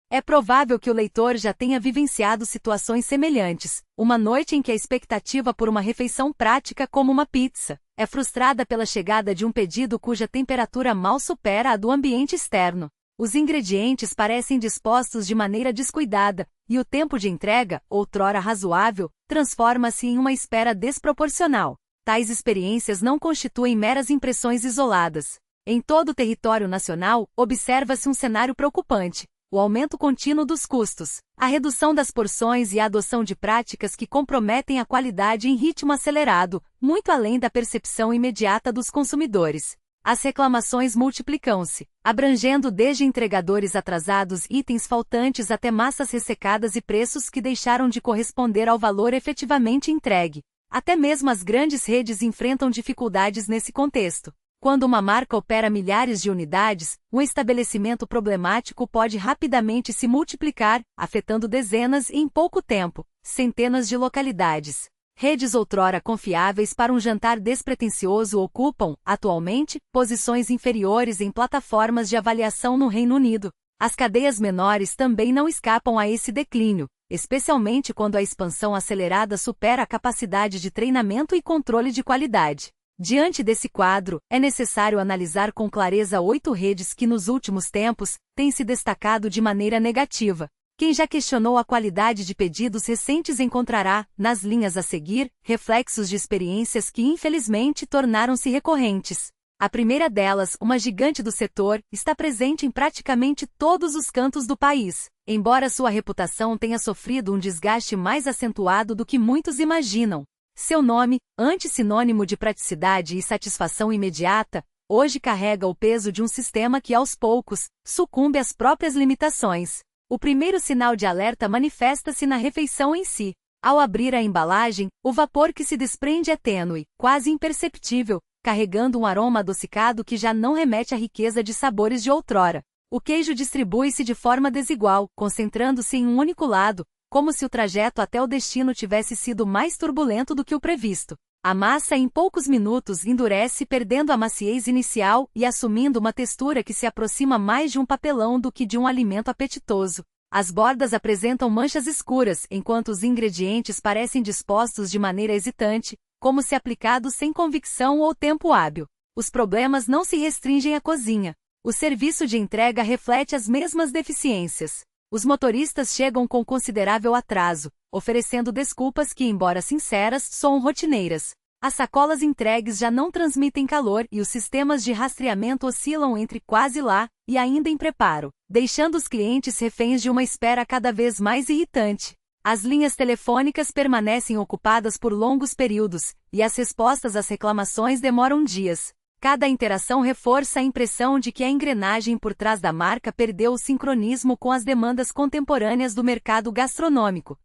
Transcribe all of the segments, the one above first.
É provável que o leitor já tenha vivenciado situações semelhantes. Uma noite em que a expectativa por uma refeição prática como uma pizza é frustrada pela chegada de um pedido cuja temperatura mal supera a do ambiente externo. Os ingredientes parecem dispostos de maneira descuidada, e o tempo de entrega, outrora razoável, transforma-se em uma espera desproporcional. Tais experiências não constituem meras impressões isoladas. Em todo o território nacional, observa-se um cenário preocupante: o aumento contínuo dos custos, a redução das porções e a adoção de práticas que comprometem a qualidade em ritmo acelerado, muito além da percepção imediata dos consumidores. As reclamações multiplicam-se, abrangendo desde entregadores atrasados, itens faltantes até massas ressecadas e preços que deixaram de corresponder ao valor efetivamente entregue. Até mesmo as grandes redes enfrentam dificuldades nesse contexto. Quando uma marca opera milhares de unidades, um estabelecimento problemático pode rapidamente se multiplicar, afetando dezenas e, em pouco tempo, centenas de localidades. Redes outrora confiáveis para um jantar despretensioso ocupam, atualmente, posições inferiores em plataformas de avaliação no Reino Unido. As cadeias menores também não escapam a esse declínio, especialmente quando a expansão acelerada supera a capacidade de treinamento e controle de qualidade. Diante desse quadro, é necessário analisar com clareza 8 redes que nos últimos tempos têm se destacado de maneira negativa. Quem já questionou a qualidade de pedidos recentes encontrará, nas linhas a seguir, reflexos de experiências que infelizmente tornaram-se recorrentes. A primeira delas, uma gigante do setor, está presente em praticamente todos os cantos do país, embora sua reputação tenha sofrido um desgaste mais acentuado do que muitos imaginam. Seu nome, antes sinônimo de praticidade e satisfação imediata, hoje carrega o peso de um sistema que aos poucos sucumbe às próprias limitações. O primeiro sinal de alerta manifesta-se na refeição em si. Ao abrir a embalagem, o vapor que se desprende é tênue, quase imperceptível, carregando um aroma adocicado que já não remete à riqueza de sabores de outrora. O queijo distribui-se de forma desigual, concentrando-se em um único lado, como se o trajeto até o destino tivesse sido mais turbulento do que o previsto. A massa em poucos minutos endurece, perdendo a maciez inicial e assumindo uma textura que se aproxima mais de um papelão do que de um alimento apetitoso. As bordas apresentam manchas escuras, enquanto os ingredientes parecem dispostos de maneira hesitante, como se aplicados sem convicção ou tempo hábil. Os problemas não se restringem à cozinha. O serviço de entrega reflete as mesmas deficiências. Os motoristas chegam com considerável atraso, oferecendo desculpas que, embora sinceras, soam rotineiras. As sacolas entregues já não transmitem calor e os sistemas de rastreamento oscilam entre quase lá e ainda em preparo, deixando os clientes reféns de uma espera cada vez mais irritante. As linhas telefônicas permanecem ocupadas por longos períodos, e as respostas às reclamações demoram dias. Cada interação reforça a impressão de que a engrenagem por trás da marca perdeu o sincronismo com as demandas contemporâneas do mercado gastronômico.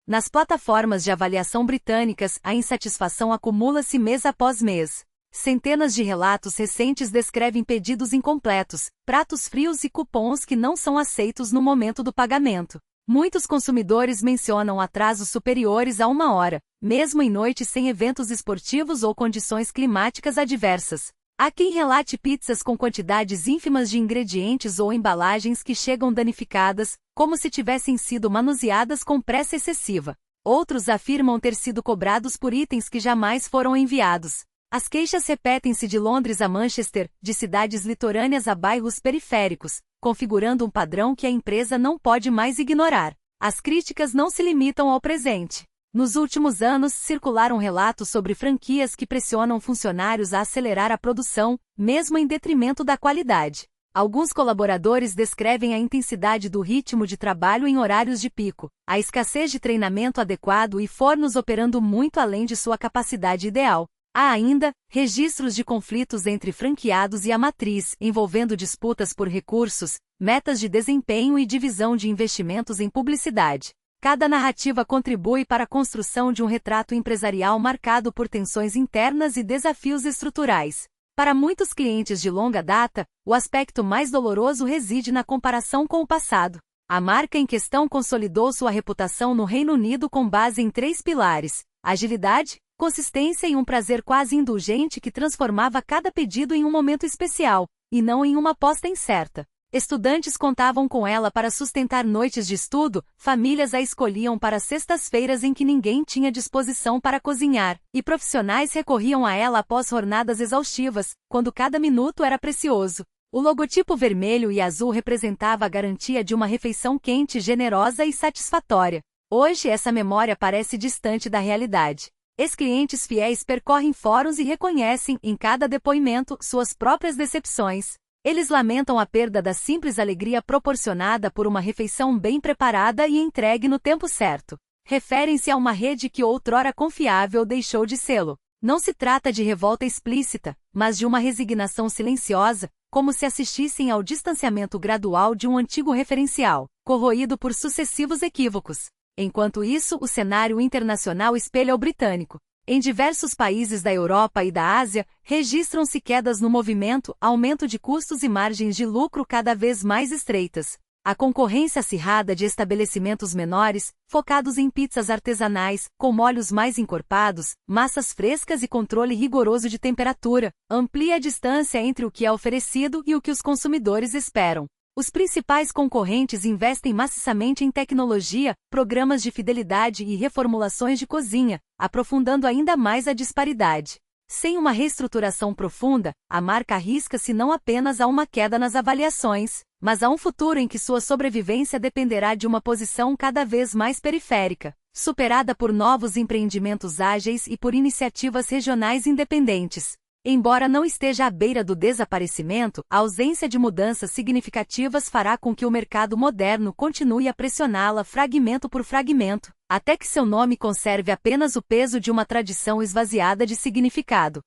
Nas plataformas de avaliação britânicas, a insatisfação acumula-se mês após mês. Centenas de relatos recentes descrevem pedidos incompletos, pratos frios e cupons que não são aceitos no momento do pagamento. Muitos consumidores mencionam atrasos superiores a 1 hora, mesmo em noites sem eventos esportivos ou condições climáticas adversas. Há quem relate pizzas com quantidades ínfimas de ingredientes ou embalagens que chegam danificadas, como se tivessem sido manuseadas com pressa excessiva. Outros afirmam ter sido cobrados por itens que jamais foram enviados. As queixas repetem-se de Londres a Manchester, de cidades litorâneas a bairros periféricos, configurando um padrão que a empresa não pode mais ignorar. As críticas não se limitam ao presente. Nos últimos anos, circularam relatos sobre franquias que pressionam funcionários a acelerar a produção, mesmo em detrimento da qualidade. Alguns colaboradores descrevem a intensidade do ritmo de trabalho em horários de pico, a escassez de treinamento adequado e fornos operando muito além de sua capacidade ideal. Há ainda registros de conflitos entre franqueados e a matriz, envolvendo disputas por recursos, metas de desempenho e divisão de investimentos em publicidade. Cada narrativa contribui para a construção de um retrato empresarial marcado por tensões internas e desafios estruturais. Para muitos clientes de longa data, o aspecto mais doloroso reside na comparação com o passado. A marca em questão consolidou sua reputação no Reino Unido com base em 3 pilares: agilidade, consistência e um prazer quase indulgente que transformava cada pedido em um momento especial, e não em uma aposta incerta. Estudantes contavam com ela para sustentar noites de estudo, famílias a escolhiam para sextas-feiras em que ninguém tinha disposição para cozinhar, e profissionais recorriam a ela após jornadas exaustivas, quando cada minuto era precioso. O logotipo vermelho e azul representava a garantia de uma refeição quente, generosa e satisfatória. Hoje essa memória parece distante da realidade. Ex-clientes fiéis percorrem fóruns e reconhecem, em cada depoimento, suas próprias decepções. Eles lamentam a perda da simples alegria proporcionada por uma refeição bem preparada e entregue no tempo certo. Referem-se a uma rede que outrora confiável deixou de sê-lo. Não se trata de revolta explícita, mas de uma resignação silenciosa, como se assistissem ao distanciamento gradual de um antigo referencial, corroído por sucessivos equívocos. Enquanto isso, o cenário internacional espelha o britânico. Em diversos países da Europa e da Ásia, registram-se quedas no movimento, aumento de custos e margens de lucro cada vez mais estreitas. A concorrência acirrada de estabelecimentos menores, focados em pizzas artesanais, com molhos mais encorpados, massas frescas e controle rigoroso de temperatura, amplia a distância entre o que é oferecido e o que os consumidores esperam. Os principais concorrentes investem maciçamente em tecnologia, programas de fidelidade e reformulações de cozinha, aprofundando ainda mais a disparidade. Sem uma reestruturação profunda, a marca arrisca-se não apenas a uma queda nas avaliações, mas a um futuro em que sua sobrevivência dependerá de uma posição cada vez mais periférica, superada por novos empreendimentos ágeis e por iniciativas regionais independentes. Embora não esteja à beira do desaparecimento, a ausência de mudanças significativas fará com que o mercado moderno continue a pressioná-la fragmento por fragmento, até que seu nome conserve apenas o peso de uma tradição esvaziada de significado.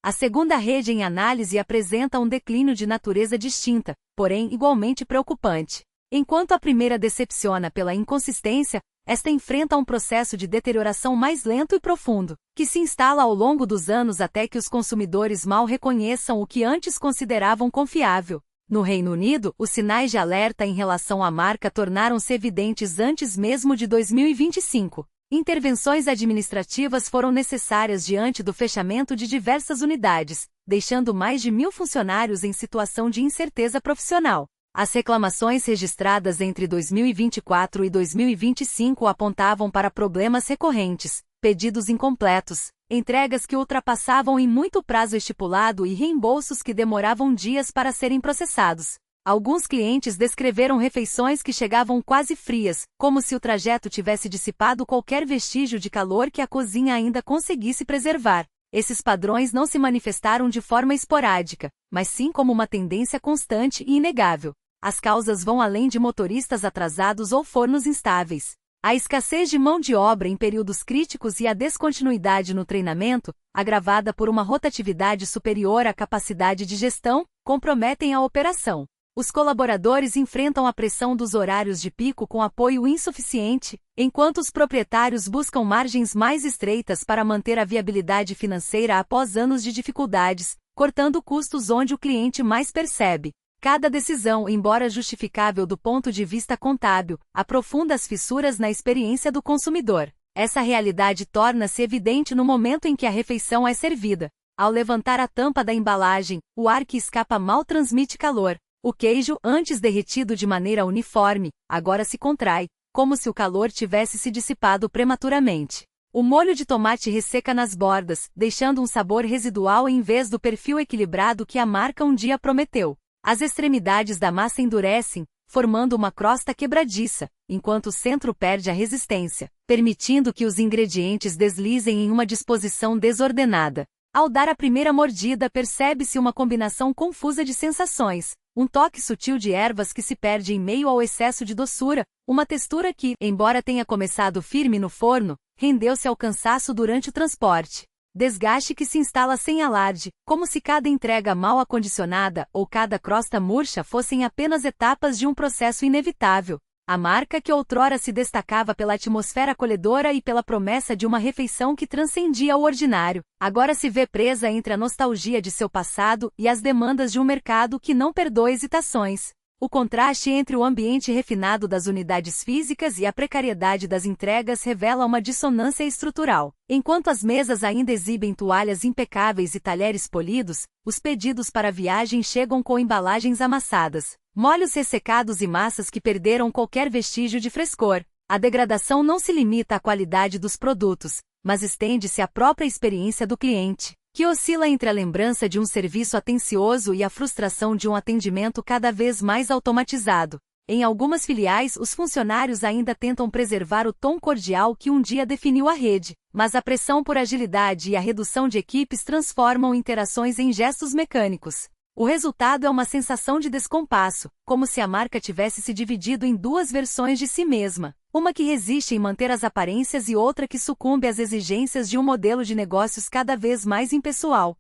A segunda rede em análise apresenta um declínio de natureza distinta, porém igualmente preocupante. Enquanto a primeira decepciona pela inconsistência, esta enfrenta um processo de deterioração mais lento e profundo, que se instala ao longo dos anos até que os consumidores mal reconheçam o que antes consideravam confiável. No Reino Unido, os sinais de alerta em relação à marca tornaram-se evidentes antes mesmo de 2025. Intervenções administrativas foram necessárias diante do fechamento de diversas unidades, deixando mais de 1.000 funcionários em situação de incerteza profissional. As reclamações registradas entre 2024 e 2025 apontavam para problemas recorrentes, pedidos incompletos, entregas que ultrapassavam em muito o prazo estipulado e reembolsos que demoravam dias para serem processados. Alguns clientes descreveram refeições que chegavam quase frias, como se o trajeto tivesse dissipado qualquer vestígio de calor que a cozinha ainda conseguisse preservar. Esses padrões não se manifestaram de forma esporádica, mas sim como uma tendência constante e inegável. As causas vão além de motoristas atrasados ou fornos instáveis. A escassez de mão de obra em períodos críticos e a descontinuidade no treinamento, agravada por uma rotatividade superior à capacidade de gestão, comprometem a operação. Os colaboradores enfrentam a pressão dos horários de pico com apoio insuficiente, enquanto os proprietários buscam margens mais estreitas para manter a viabilidade financeira após anos de dificuldades, cortando custos onde o cliente mais percebe. Cada decisão, embora justificável do ponto de vista contábil, aprofunda as fissuras na experiência do consumidor. Essa realidade torna-se evidente no momento em que a refeição é servida. Ao levantar a tampa da embalagem, o ar que escapa mal transmite calor. O queijo, antes derretido de maneira uniforme, agora se contrai, como se o calor tivesse se dissipado prematuramente. O molho de tomate resseca nas bordas, deixando um sabor residual em vez do perfil equilibrado que a marca um dia prometeu. As extremidades da massa endurecem, formando uma crosta quebradiça, enquanto o centro perde a resistência, permitindo que os ingredientes deslizem em uma disposição desordenada. Ao dar a primeira mordida, percebe-se uma combinação confusa de sensações, um toque sutil de ervas que se perde em meio ao excesso de doçura, uma textura que, embora tenha começado firme no forno, rendeu-se ao cansaço durante o transporte. Desgaste que se instala sem alarde, como se cada entrega mal acondicionada ou cada crosta murcha fossem apenas etapas de um processo inevitável. A marca que outrora se destacava pela atmosfera acolhedora e pela promessa de uma refeição que transcendia o ordinário, agora se vê presa entre a nostalgia de seu passado e as demandas de um mercado que não perdoa hesitações. O contraste entre o ambiente refinado das unidades físicas e a precariedade das entregas revela uma dissonância estrutural. Enquanto as mesas ainda exibem toalhas impecáveis e talheres polidos, os pedidos para viagem chegam com embalagens amassadas, Molhos ressecados e massas que perderam qualquer vestígio de frescor. A degradação não se limita à qualidade dos produtos, mas estende-se à própria experiência do cliente, que oscila entre a lembrança de um serviço atencioso e a frustração de um atendimento cada vez mais automatizado. Em algumas filiais, os funcionários ainda tentam preservar o tom cordial que um dia definiu a rede, mas a pressão por agilidade e a redução de equipes transformam interações em gestos mecânicos. O resultado é uma sensação de descompasso, como se a marca tivesse se dividido em duas versões de si mesma, uma que resiste em manter as aparências e outra que sucumbe às exigências de um modelo de negócios cada vez mais impessoal.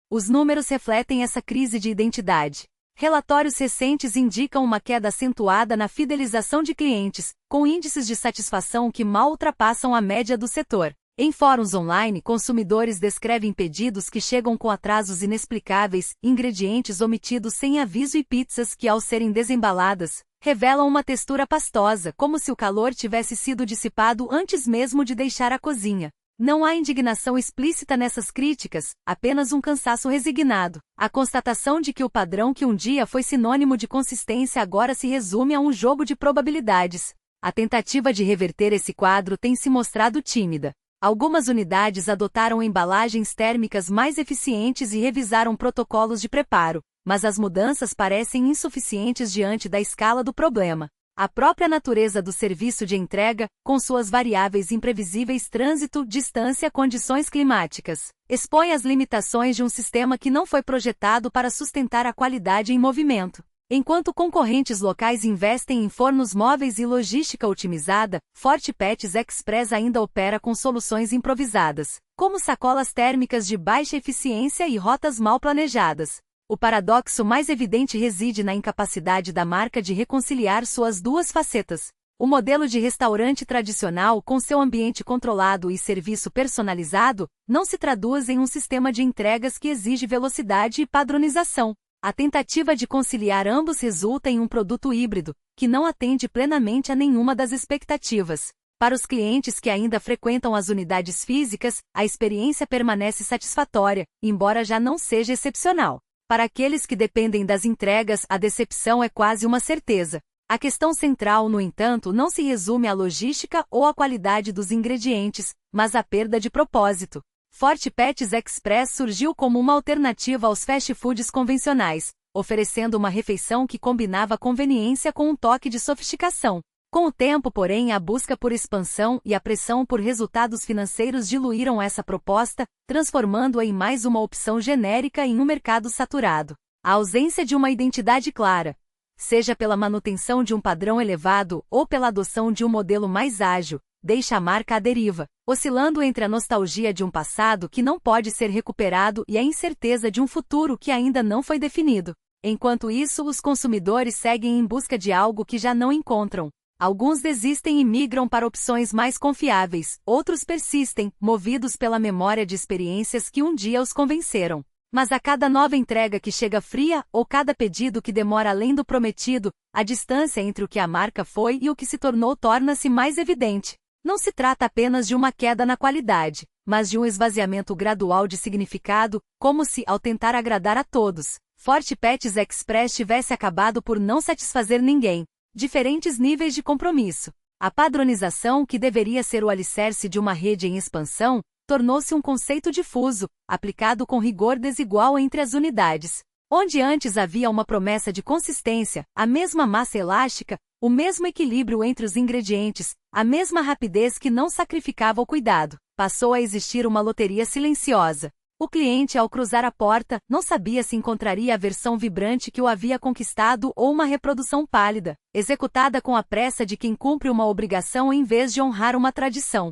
Os números refletem essa crise de identidade. Relatórios recentes indicam uma queda acentuada na fidelização de clientes, com índices de satisfação que mal ultrapassam a média do setor. Em fóruns online, consumidores descrevem pedidos que chegam com atrasos inexplicáveis, ingredientes omitidos sem aviso e pizzas que, ao serem desembaladas, revelam uma textura pastosa, como se o calor tivesse sido dissipado antes mesmo de deixar a cozinha. Não há indignação explícita nessas críticas, apenas um cansaço resignado. A constatação de que o padrão que um dia foi sinônimo de consistência agora se resume a um jogo de probabilidades. A tentativa de reverter esse quadro tem se mostrado tímida. Algumas unidades adotaram embalagens térmicas mais eficientes e revisaram protocolos de preparo, mas as mudanças parecem insuficientes diante da escala do problema. A própria natureza do serviço de entrega, com suas variáveis imprevisíveis trânsito, distância, condições climáticas, expõe as limitações de um sistema que não foi projetado para sustentar a qualidade em movimento. Enquanto concorrentes locais investem em fornos móveis e logística otimizada, Forte Pets Express ainda opera com soluções improvisadas, como sacolas térmicas de baixa eficiência e rotas mal planejadas. O paradoxo mais evidente reside na incapacidade da marca de reconciliar suas duas facetas. O modelo de restaurante tradicional, com seu ambiente controlado e serviço personalizado, não se traduz em um sistema de entregas que exige velocidade e padronização. A tentativa de conciliar ambos resulta em um produto híbrido, que não atende plenamente a nenhuma das expectativas. Para os clientes que ainda frequentam as unidades físicas, a experiência permanece satisfatória, embora já não seja excepcional. Para aqueles que dependem das entregas, a decepção é quase uma certeza. A questão central, no entanto, não se resume à logística ou à qualidade dos ingredientes, mas à perda de propósito. Forte Pets Express surgiu como uma alternativa aos fast foods convencionais, oferecendo uma refeição que combinava conveniência com um toque de sofisticação. Com o tempo, porém, a busca por expansão e a pressão por resultados financeiros diluíram essa proposta, transformando-a em mais uma opção genérica em um mercado saturado. A ausência de uma identidade clara, seja pela manutenção de um padrão elevado ou pela adoção de um modelo mais ágil, deixa a marca à deriva, oscilando entre a nostalgia de um passado que não pode ser recuperado e a incerteza de um futuro que ainda não foi definido. Enquanto isso, os consumidores seguem em busca de algo que já não encontram. Alguns desistem e migram para opções mais confiáveis, outros persistem, movidos pela memória de experiências que um dia os convenceram. Mas a cada nova entrega que chega fria, ou cada pedido que demora além do prometido, a distância entre o que a marca foi e o que se tornou torna-se mais evidente. Não se trata apenas de uma queda na qualidade, mas de um esvaziamento gradual de significado, como se, ao tentar agradar a todos, Forte Pets Express tivesse acabado por não satisfazer ninguém. Diferentes níveis de compromisso. A padronização, que deveria ser o alicerce de uma rede em expansão, tornou-se um conceito difuso, aplicado com rigor desigual entre as unidades. Onde antes havia uma promessa de consistência, a mesma massa elástica, o mesmo equilíbrio entre os ingredientes, a mesma rapidez que não sacrificava o cuidado, passou a existir uma loteria silenciosa. O cliente, ao cruzar a porta, não sabia se encontraria a versão vibrante que o havia conquistado ou uma reprodução pálida, executada com a pressa de quem cumpre uma obrigação em vez de honrar uma tradição.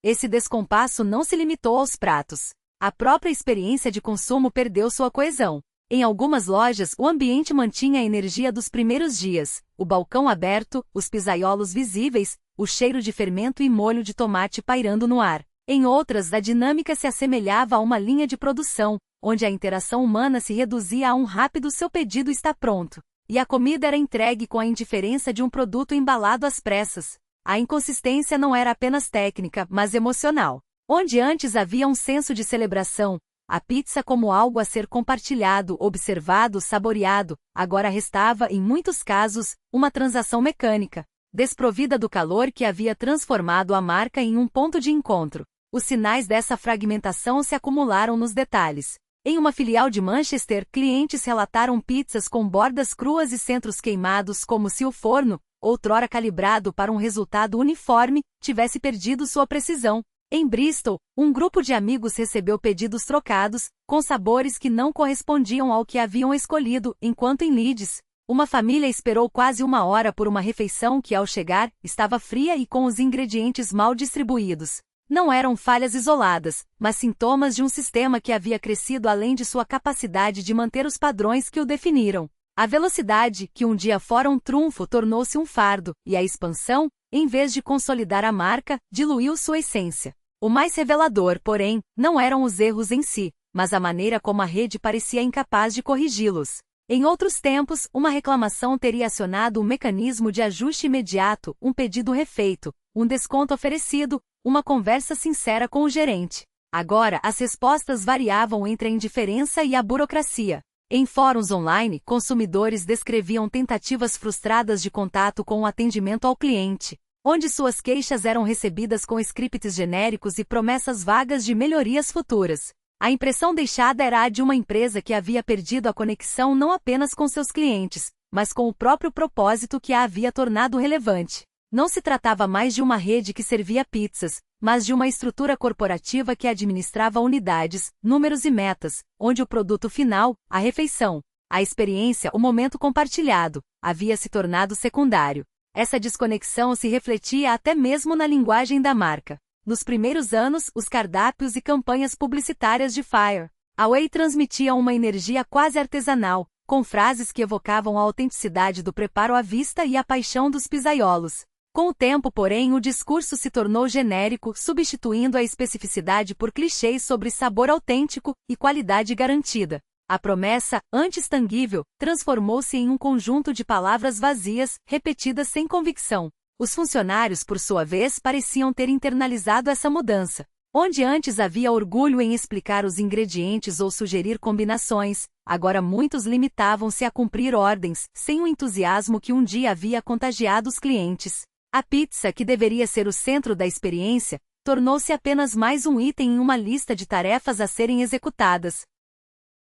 Esse descompasso não se limitou aos pratos. A própria experiência de consumo perdeu sua coesão. Em algumas lojas, o ambiente mantinha a energia dos primeiros dias, o balcão aberto, os pisaiolos visíveis, o cheiro de fermento e molho de tomate pairando no ar. Em outras, a dinâmica se assemelhava a uma linha de produção, onde a interação humana se reduzia a um rápido "seu pedido está pronto", e a comida era entregue com a indiferença de um produto embalado às pressas. A inconsistência não era apenas técnica, mas emocional. Onde antes havia um senso de celebração, A pizza como algo a ser compartilhado, observado, saboreado, agora restava, em muitos casos, uma transação mecânica, desprovida do calor que havia transformado a marca em um ponto de encontro. Os sinais dessa fragmentação se acumularam nos detalhes. Em uma filial de Manchester, clientes relataram pizzas com bordas cruas e centros queimados como se o forno, outrora calibrado para um resultado uniforme, tivesse perdido sua precisão. Em Bristol, um grupo de amigos recebeu pedidos trocados, com sabores que não correspondiam ao que haviam escolhido, enquanto em Leeds, uma família esperou quase 1 hora por uma refeição que, ao chegar, estava fria e com os ingredientes mal distribuídos. Não eram falhas isoladas, mas sintomas de um sistema que havia crescido além de sua capacidade de manter os padrões que o definiram. A velocidade, que um dia fora um trunfo, tornou-se um fardo, e a expansão, em vez de consolidar a marca, diluiu sua essência. O mais revelador, porém, não eram os erros em si, mas a maneira como a rede parecia incapaz de corrigi-los. Em outros tempos, uma reclamação teria acionado um mecanismo de ajuste imediato, um pedido refeito, um desconto oferecido, uma conversa sincera com o gerente. Agora, as respostas variavam entre a indiferença e a burocracia. Em fóruns online, consumidores descreviam tentativas frustradas de contato com o atendimento ao cliente, onde suas queixas eram recebidas com scripts genéricos e promessas vagas de melhorias futuras. A impressão deixada era a de uma empresa que havia perdido a conexão não apenas com seus clientes, mas com o próprio propósito que a havia tornado relevante. Não se tratava mais de uma rede que servia pizzas, mas de uma estrutura corporativa que administrava unidades, números e metas, onde o produto final, a refeição, a experiência, o momento compartilhado, havia se tornado secundário. Essa desconexão se refletia até mesmo na linguagem da marca. Nos primeiros anos, os cardápios e campanhas publicitárias de Fire Away transmitiam uma energia quase artesanal, com frases que evocavam a autenticidade do preparo à vista e a paixão dos pizzaiolos. Com o tempo, porém, o discurso se tornou genérico, substituindo a especificidade por clichês sobre sabor autêntico e qualidade garantida. A promessa, antes tangível, transformou-se em um conjunto de palavras vazias, repetidas sem convicção. Os funcionários, por sua vez, pareciam ter internalizado essa mudança. Onde antes havia orgulho em explicar os ingredientes ou sugerir combinações, agora muitos limitavam-se a cumprir ordens, sem o entusiasmo que um dia havia contagiado os clientes. A pizza, que deveria ser o centro da experiência, tornou-se apenas mais um item em uma lista de tarefas a serem executadas.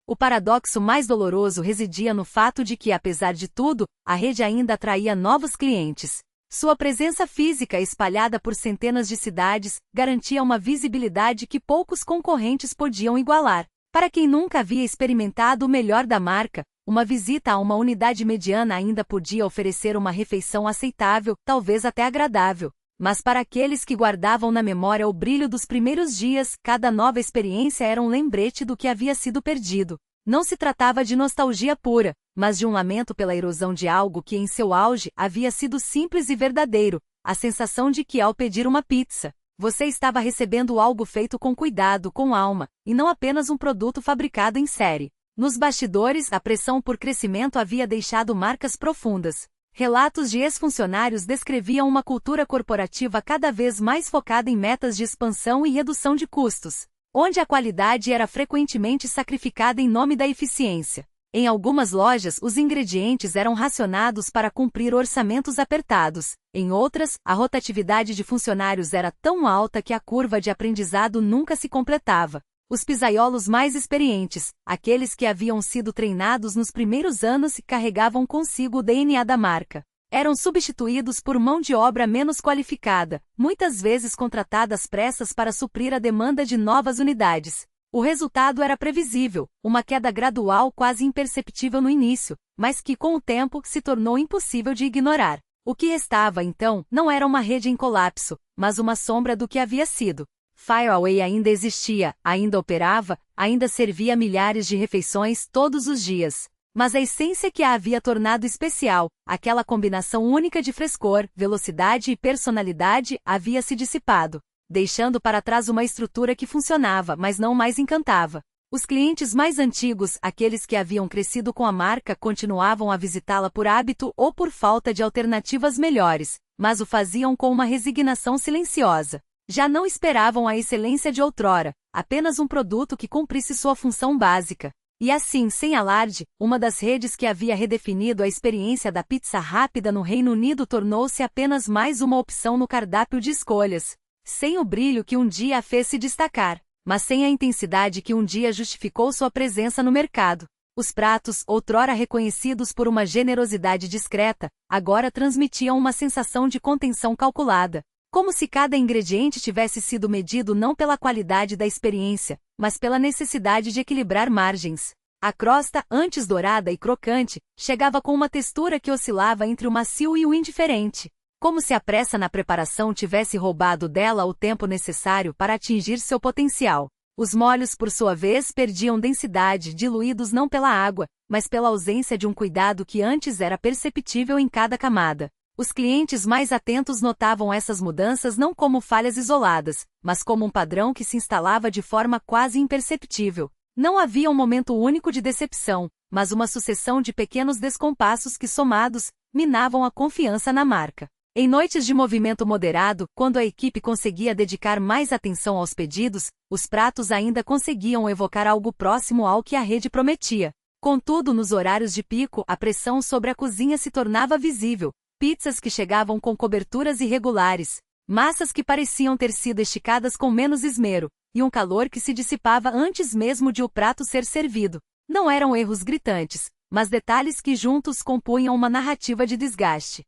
O paradoxo mais doloroso residia no fato de que, apesar de tudo, a rede ainda atraía novos clientes. Sua presença física, espalhada por centenas de cidades, garantia uma visibilidade que poucos concorrentes podiam igualar. Para quem nunca havia experimentado o melhor da marca, uma visita a uma unidade mediana ainda podia oferecer uma refeição aceitável, talvez até agradável. Mas para aqueles que guardavam na memória o brilho dos primeiros dias, cada nova experiência era um lembrete do que havia sido perdido. Não se tratava de nostalgia pura, mas de um lamento pela erosão de algo que em seu auge havia sido simples e verdadeiro, a sensação de que ao pedir uma pizza, você estava recebendo algo feito com cuidado, com alma, e não apenas um produto fabricado em série. Nos bastidores, a pressão por crescimento havia deixado marcas profundas. Relatos de ex-funcionários descreviam uma cultura corporativa cada vez mais focada em metas de expansão e redução de custos, onde a qualidade era frequentemente sacrificada em nome da eficiência. Em algumas lojas, os ingredientes eram racionados para cumprir orçamentos apertados. Em outras, a rotatividade de funcionários era tão alta que a curva de aprendizado nunca se completava. Os pizzaiolos mais experientes, aqueles que haviam sido treinados nos primeiros anos e carregavam consigo o DNA da marca, eram substituídos por mão de obra menos qualificada, muitas vezes contratada às pressas para suprir a demanda de novas unidades. O resultado era previsível, uma queda gradual quase imperceptível no início, mas que com o tempo se tornou impossível de ignorar. O que restava então não era uma rede em colapso, mas uma sombra do que havia sido. Fire Away ainda existia, ainda operava, ainda servia milhares de refeições todos os dias. Mas a essência que a havia tornado especial, aquela combinação única de frescor, velocidade e personalidade, havia se dissipado, deixando para trás uma estrutura que funcionava, mas não mais encantava. Os clientes mais antigos, aqueles que haviam crescido com a marca, continuavam a visitá-la por hábito ou por falta de alternativas melhores, mas o faziam com uma resignação silenciosa. Já não esperavam a excelência de outrora, apenas um produto que cumprisse sua função básica. E assim, sem alarde, uma das redes que havia redefinido a experiência da pizza rápida no Reino Unido tornou-se apenas mais uma opção no cardápio de escolhas. Sem o brilho que um dia a fez se destacar, mas sem a intensidade que um dia justificou sua presença no mercado. Os pratos, outrora reconhecidos por uma generosidade discreta, agora transmitiam uma sensação de contenção calculada. Como se cada ingrediente tivesse sido medido não pela qualidade da experiência, mas pela necessidade de equilibrar margens. A crosta, antes dourada e crocante, chegava com uma textura que oscilava entre o macio e o indiferente. Como se a pressa na preparação tivesse roubado dela o tempo necessário para atingir seu potencial. Os molhos, por sua vez, perdiam densidade, diluídos não pela água, mas pela ausência de um cuidado que antes era perceptível em cada camada. Os clientes mais atentos notavam essas mudanças não como falhas isoladas, mas como um padrão que se instalava de forma quase imperceptível. Não havia um momento único de decepção, mas uma sucessão de pequenos descompassos que, somados, minavam a confiança na marca. Em noites de movimento moderado, quando a equipe conseguia dedicar mais atenção aos pedidos, os pratos ainda conseguiam evocar algo próximo ao que a rede prometia. Contudo, nos horários de pico, a pressão sobre a cozinha se tornava visível. Pizzas que chegavam com coberturas irregulares, massas que pareciam ter sido esticadas com menos esmero, e um calor que se dissipava antes mesmo de o prato ser servido. Não eram erros gritantes, mas detalhes que juntos compunham uma narrativa de desgaste.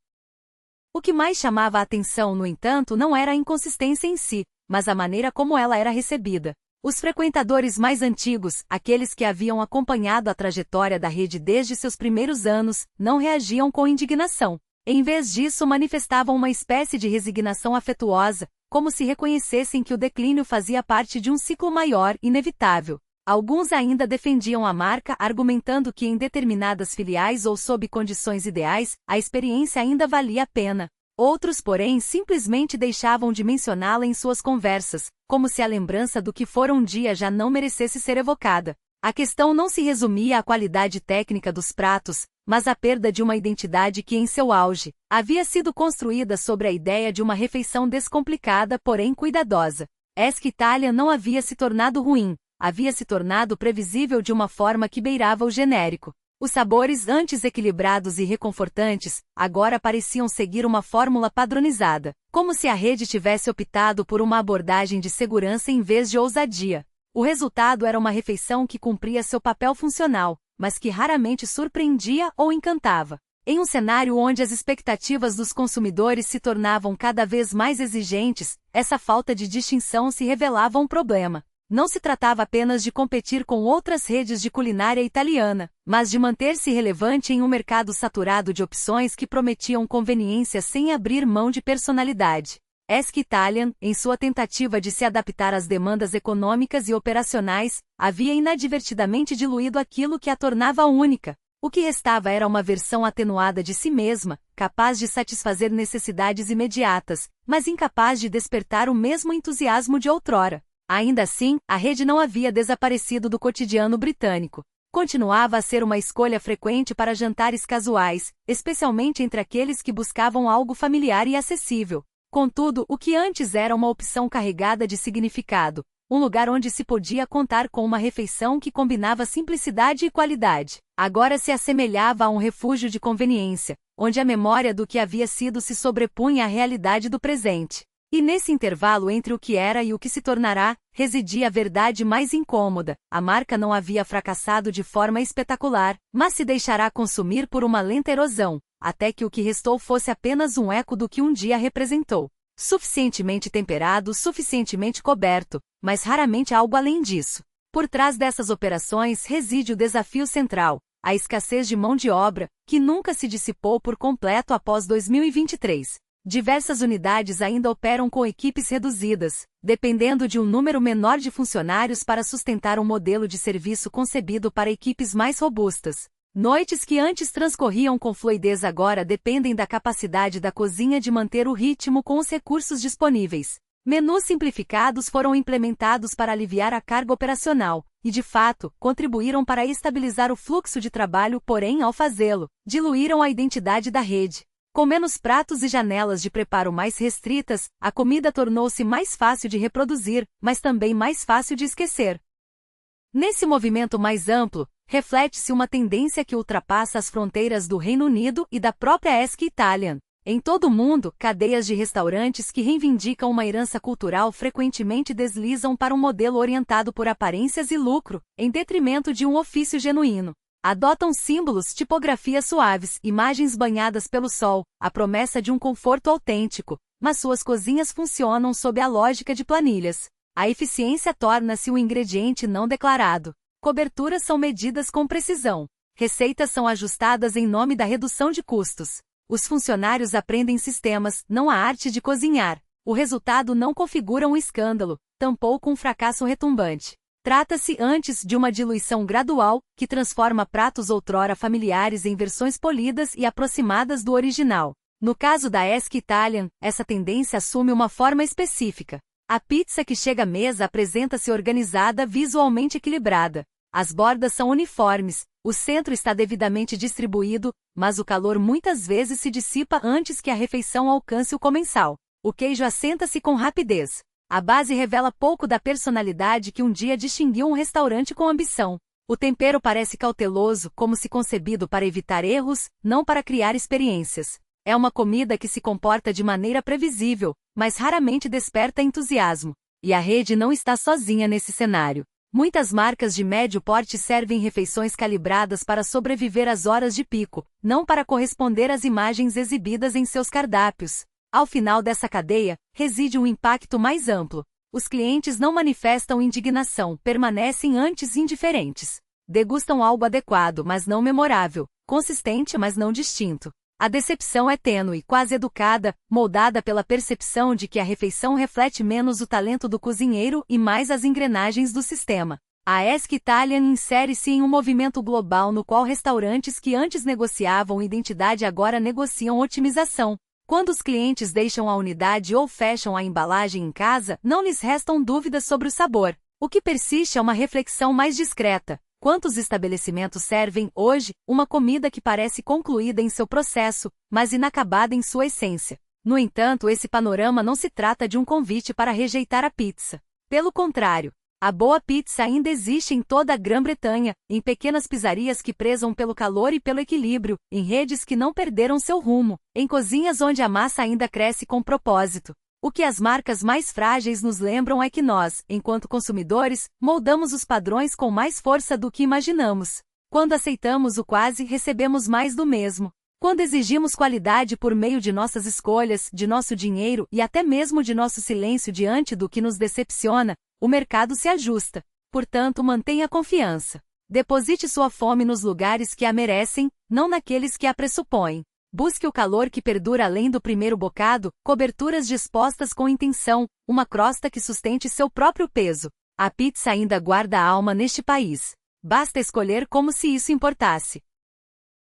O que mais chamava a atenção, no entanto, não era a inconsistência em si, mas a maneira como ela era recebida. Os frequentadores mais antigos, aqueles que haviam acompanhado a trajetória da rede desde seus primeiros anos, não reagiam com indignação. Em vez disso, manifestavam uma espécie de resignação afetuosa, como se reconhecessem que o declínio fazia parte de um ciclo maior, inevitável. Alguns ainda defendiam a marca, argumentando que em determinadas filiais ou sob condições ideais, a experiência ainda valia a pena. Outros, porém, simplesmente deixavam de mencioná-la em suas conversas, como se a lembrança do que fora um dia já não merecesse ser evocada. A questão não se resumia à qualidade técnica dos pratos, mas à perda de uma identidade que, em seu auge, havia sido construída sobre a ideia de uma refeição descomplicada, porém cuidadosa. Esque Italian não havia se tornado ruim, havia se tornado previsível de uma forma que beirava o genérico. Os sabores, antes equilibrados e reconfortantes, agora pareciam seguir uma fórmula padronizada, como se a rede tivesse optado por uma abordagem de segurança em vez de ousadia. O resultado era uma refeição que cumpria seu papel funcional, mas que raramente surpreendia ou encantava. Em um cenário onde as expectativas dos consumidores se tornavam cada vez mais exigentes, essa falta de distinção se revelava um problema. Não se tratava apenas de competir com outras redes de culinária italiana, mas de manter-se relevante em um mercado saturado de opções que prometiam conveniência sem abrir mão de personalidade. Esque Italian, em sua tentativa de se adaptar às demandas econômicas e operacionais, havia inadvertidamente diluído aquilo que a tornava única. O que restava era uma versão atenuada de si mesma, capaz de satisfazer necessidades imediatas, mas incapaz de despertar o mesmo entusiasmo de outrora. Ainda assim, a rede não havia desaparecido do cotidiano britânico. Continuava a ser uma escolha frequente para jantares casuais, especialmente entre aqueles que buscavam algo familiar e acessível. Contudo, o que antes era uma opção carregada de significado, um lugar onde se podia contar com uma refeição que combinava simplicidade e qualidade, agora se assemelhava a um refúgio de conveniência, onde a memória do que havia sido se sobrepunha à realidade do presente. E nesse intervalo entre o que era e o que se tornará, residia a verdade mais incômoda. A marca não havia fracassado de forma espetacular, mas se deixará consumir por uma lenta erosão, até que o que restou fosse apenas um eco do que um dia representou. Suficientemente temperado, suficientemente coberto, mas raramente algo além disso. Por trás dessas operações reside o desafio central, a escassez de mão de obra, que nunca se dissipou por completo após 2023. Diversas unidades ainda operam com equipes reduzidas, dependendo de um número menor de funcionários para sustentar um modelo de serviço concebido para equipes mais robustas. Noites que antes transcorriam com fluidez agora dependem da capacidade da cozinha de manter o ritmo com os recursos disponíveis. Menus simplificados foram implementados para aliviar a carga operacional, e de fato, contribuíram para estabilizar o fluxo de trabalho, porém, ao fazê-lo, diluíram a identidade da rede. Com menos pratos e janelas de preparo mais restritas, a comida tornou-se mais fácil de reproduzir, mas também mais fácil de esquecer. Nesse movimento mais amplo, reflete-se uma tendência que ultrapassa as fronteiras do Reino Unido e da própria Esque Italian. Em todo o mundo, cadeias de restaurantes que reivindicam uma herança cultural frequentemente deslizam para um modelo orientado por aparências e lucro, em detrimento de um ofício genuíno. Adotam símbolos, tipografias suaves, imagens banhadas pelo sol, a promessa de um conforto autêntico, mas suas cozinhas funcionam sob a lógica de planilhas. A eficiência torna-se um ingrediente não declarado. Coberturas são medidas com precisão. Receitas são ajustadas em nome da redução de custos. Os funcionários aprendem sistemas, não a arte de cozinhar. O resultado não configura um escândalo, tampouco um fracasso retumbante. Trata-se antes de uma diluição gradual, que transforma pratos outrora familiares em versões polidas e aproximadas do original. No caso da Esque Italian, essa tendência assume uma forma específica. A pizza que chega à mesa apresenta-se organizada, visualmente equilibrada. As bordas são uniformes, o centro está devidamente distribuído, mas o calor muitas vezes se dissipa antes que a refeição alcance o comensal. O queijo assenta-se com rapidez. A base revela pouco da personalidade que um dia distinguiu um restaurante com ambição. O tempero parece cauteloso, como se concebido para evitar erros, não para criar experiências. É uma comida que se comporta de maneira previsível, mas raramente desperta entusiasmo. E a rede não está sozinha nesse cenário. Muitas marcas de médio porte servem refeições calibradas para sobreviver às horas de pico, não para corresponder às imagens exibidas em seus cardápios. Ao final dessa cadeia, reside um impacto mais amplo. Os clientes não manifestam indignação, permanecem antes indiferentes. Degustam algo adequado, mas não memorável, consistente, mas não distinto. A decepção é tênue, quase educada, moldada pela percepção de que a refeição reflete menos o talento do cozinheiro e mais as engrenagens do sistema. A Esque Italian insere-se em um movimento global no qual restaurantes que antes negociavam identidade agora negociam otimização. Quando os clientes deixam a unidade ou fecham a embalagem em casa, não lhes restam dúvidas sobre o sabor. O que persiste é uma reflexão mais discreta. Quantos estabelecimentos servem, hoje, uma comida que parece concluída em seu processo, mas inacabada em sua essência? No entanto, esse panorama não se trata de um convite para rejeitar a pizza. Pelo contrário, a boa pizza ainda existe em toda a Grã-Bretanha, em pequenas pizzarias que prezam pelo calor e pelo equilíbrio, em redes que não perderam seu rumo, em cozinhas onde a massa ainda cresce com propósito. O que as marcas mais frágeis nos lembram é que nós, enquanto consumidores, moldamos os padrões com mais força do que imaginamos. Quando aceitamos o quase, recebemos mais do mesmo. Quando exigimos qualidade por meio de nossas escolhas, de nosso dinheiro e até mesmo de nosso silêncio diante do que nos decepciona, o mercado se ajusta. Portanto, mantenha confiança. Deposite sua fome nos lugares que a merecem, não naqueles que a pressupõem. Busque o calor que perdura além do primeiro bocado, coberturas dispostas com intenção, uma crosta que sustente seu próprio peso. A pizza ainda guarda a alma neste país. Basta escolher como se isso importasse.